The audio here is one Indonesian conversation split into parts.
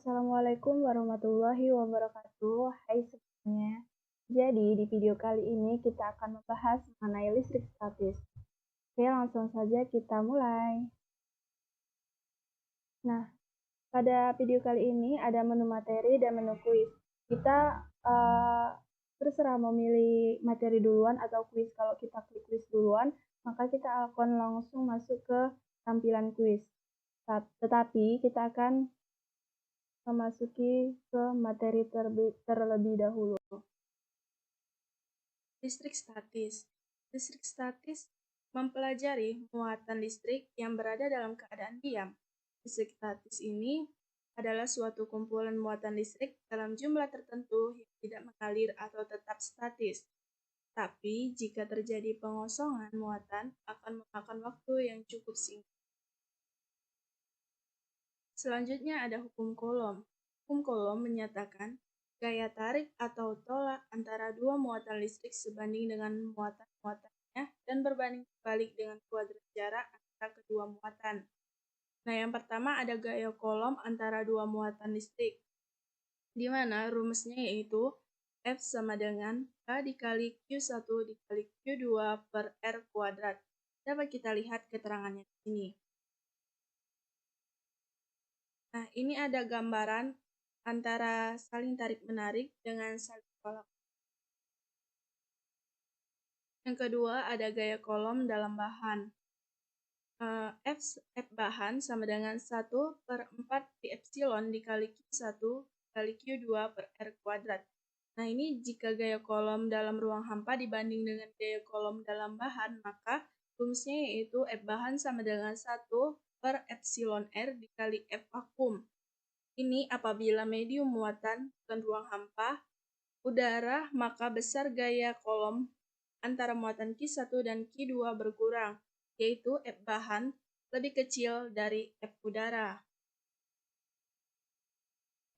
Assalamualaikum warahmatullahi wabarakatuh. Hai semuanya. Jadi di video kali ini kita akan membahas mengenai listrik statis. Oke, langsung saja kita mulai. Nah, pada video kali ini ada menu materi dan menu kuis. Kita terserah memilih materi duluan atau kuis. Kalau kita klik kuis duluan, maka kita akan langsung masuk ke tampilan kuis. Tetapi kita akan memasuki ke materi terlebih dahulu. Listrik statis. Listrik statis mempelajari muatan listrik yang berada dalam keadaan diam. Listrik statis ini adalah suatu kumpulan muatan listrik dalam jumlah tertentu yang tidak mengalir atau tetap statis. Tapi jika terjadi pengosongan muatan akan memakan waktu yang cukup singkat. Selanjutnya ada hukum Coulomb. Hukum Coulomb menyatakan gaya tarik atau tolak antara dua muatan listrik sebanding dengan muatan-muatannya dan berbanding terbalik dengan kuadrat jarak antara kedua muatan. Nah, yang pertama ada gaya Coulomb antara dua muatan listrik, di mana rumusnya yaitu F sama dengan K dikali Q1 dikali Q2 per R kuadrat. Dapat kita lihat keterangannya di sini. Nah, ini ada gambaran antara saling tarik-menarik dengan saling tolak. Yang kedua, ada gaya Coulomb dalam bahan. F bahan sama dengan 1/4 pi epsilon dikali Q1 dikali Q2 per R kuadrat. Nah, ini jika gaya Coulomb dalam ruang hampa dibanding dengan gaya Coulomb dalam bahan, maka rumusnya yaitu F bahan sama dengan 1/epsilon R dikali F vakum. Ini apabila medium muatan bukan ruang hampa, udara, maka besar gaya Coulomb antara muatan Q1 dan Q2 berkurang, yaitu F bahan lebih kecil dari F udara.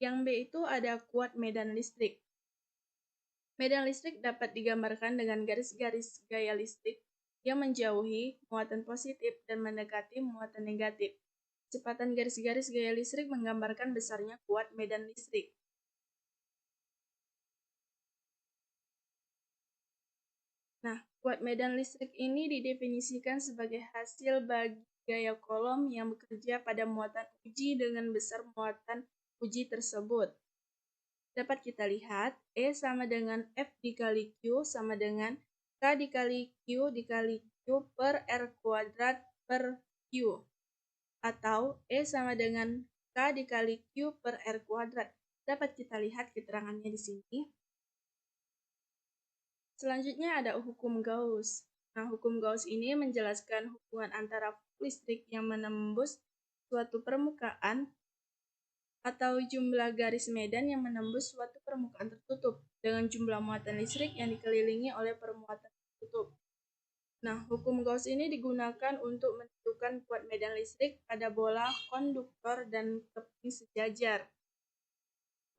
Yang B itu ada kuat medan listrik. Medan listrik dapat digambarkan dengan garis-garis gaya listrik yang menjauhi muatan positif dan mendekati muatan negatif. Kecepatan garis-garis gaya listrik menggambarkan besarnya kuat medan listrik. Nah, kuat medan listrik ini didefinisikan sebagai hasil bagi gaya Coulomb yang bekerja pada muatan uji dengan besar muatan uji tersebut. Dapat kita lihat, E sama dengan F dikali Q sama dengan K dikali Q dikali Q per R kuadrat per Q. Atau E sama dengan K dikali Q per R kuadrat. Dapat kita lihat keterangannya di sini. Selanjutnya ada hukum Gauss. Nah, hukum Gauss ini menjelaskan hubungan antara listrik yang menembus suatu permukaan atau jumlah garis medan yang menembus suatu permukaan tertutup dengan jumlah muatan listrik yang dikelilingi oleh permuatan tertutup. Nah, hukum Gauss ini digunakan untuk menentukan kuat medan listrik pada bola, konduktor, dan keping sejajar.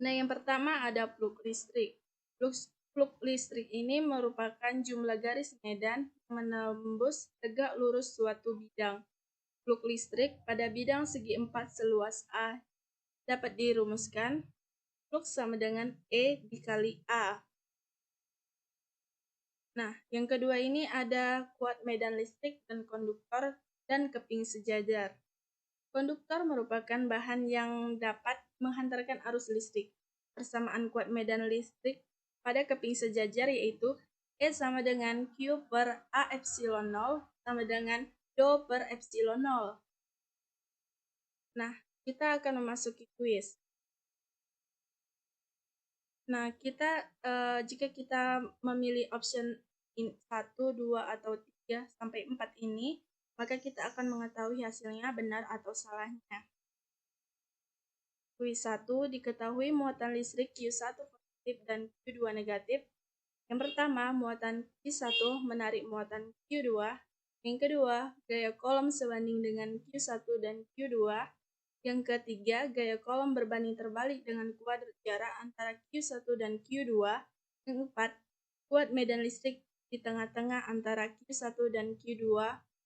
Nah, yang pertama ada plug listrik. Plug listrik ini merupakan jumlah garis medan yang menembus tegak lurus suatu bidang. Plug listrik pada bidang segi 4 seluas A dapat dirumuskan plug sama dengan E dikali A. Nah, yang kedua ini ada kuat medan listrik dan konduktor dan keping sejajar. Konduktor merupakan bahan yang dapat menghantarkan arus listrik. Persamaan kuat medan listrik pada keping sejajar yaitu E sama dengan Q per A epsilon 0 sama dengan Do per epsilon 0. Nah, kita akan memasuki kuis. Nah, jika kita memilih option 1, 2, atau 3, sampai 4 ini, maka kita akan mengetahui hasilnya benar atau salahnya. Kuis 1 diketahui muatan listrik Q1 positif dan Q2 negatif. Yang pertama, muatan Q1 menarik muatan Q2. Yang kedua, gaya Coulomb sebanding dengan Q1 dan Q2. Yang ketiga, gaya Coulomb berbanding terbalik dengan kuadrat jarak antara Q1 dan Q2. Yang keempat, kuat medan listrik di tengah-tengah antara Q1 dan Q2,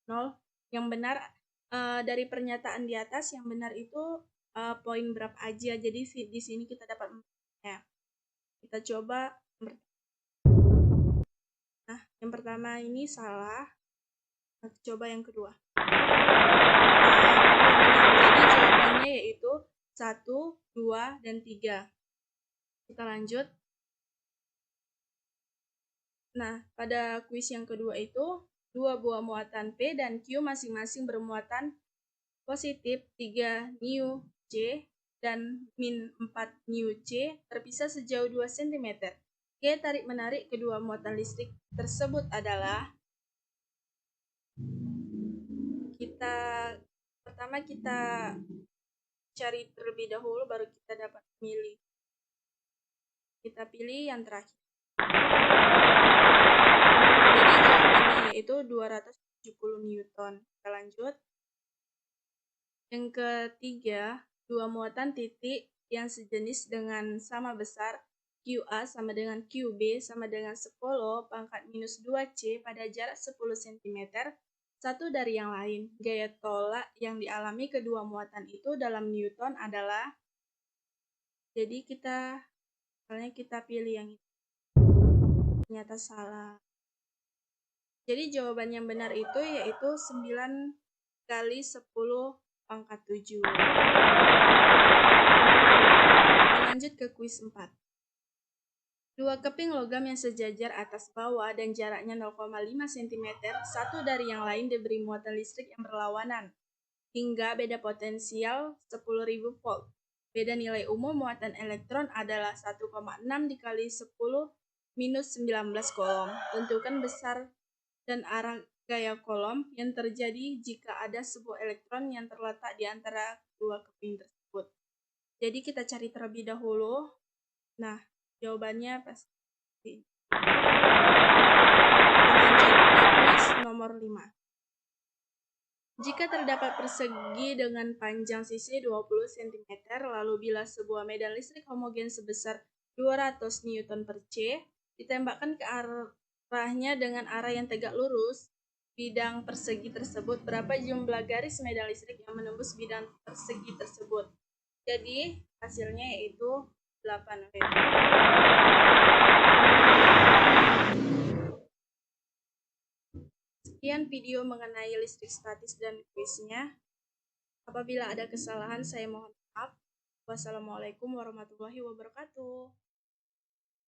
0. Yang benar dari pernyataan di atas, yang benar itu poin berapa aja. Jadi di sini kita dapat ya. Kita coba. Nah, yang pertama ini salah. Nah, coba yang kedua. Nah, yang kedua benar. Jadi jawabannya yaitu 1, 2, dan 3. Kita lanjut. Nah, pada kuis yang kedua itu, 2 buah muatan P dan Q masing-masing bermuatan positif 3 new C dan min 4 new C terpisah sejauh 2 cm. Gaya tarik-menarik kedua muatan listrik tersebut adalah pertama kita cari terlebih dahulu baru kita dapat milih. Kita pilih yang terakhir. Jadi jawabannya yaitu 270 Newton. Kita lanjut. Yang ketiga, 2 muatan titik yang sejenis dengan sama besar QA sama dengan QB sama dengan 10 pangkat minus 2C pada jarak 10 cm satu dari yang lain. Gaya tolak yang dialami kedua muatan itu dalam Newton adalah, jadi misalnya kita pilih yang ini. Ternyata salah. Jadi jawaban yang benar itu yaitu 9 kali 10 pangkat 7. Lanjut ke kuis 4. 2 keping logam yang sejajar atas bawah dan jaraknya 0,5 cm satu dari yang lain diberi muatan listrik yang berlawanan hingga beda potensial 10.000 volt. Beda nilai umum muatan elektron adalah 1,6 dikali 10 minus 19 kolom. Tentukan besar dan arah gaya kolom yang terjadi jika ada sebuah elektron yang terletak di antara dua keping tersebut. Jadi kita cari terlebih dahulu. Nah, jawabannya pasti. Lanjut ke kuis nomor 5. Jika terdapat persegi dengan panjang sisi 20 cm, lalu bila sebuah medan listrik homogen sebesar 200 Newton per C ditembakkan ke arahnya dengan arah yang tegak lurus bidang persegi tersebut, berapa jumlah garis medan listrik yang menembus bidang persegi tersebut? Jadi hasilnya yaitu 8 W. Sekian video mengenai listrik statis dan kuisnya. Apabila ada kesalahan saya mohon maaf. Wassalamualaikum warahmatullahi wabarakatuh.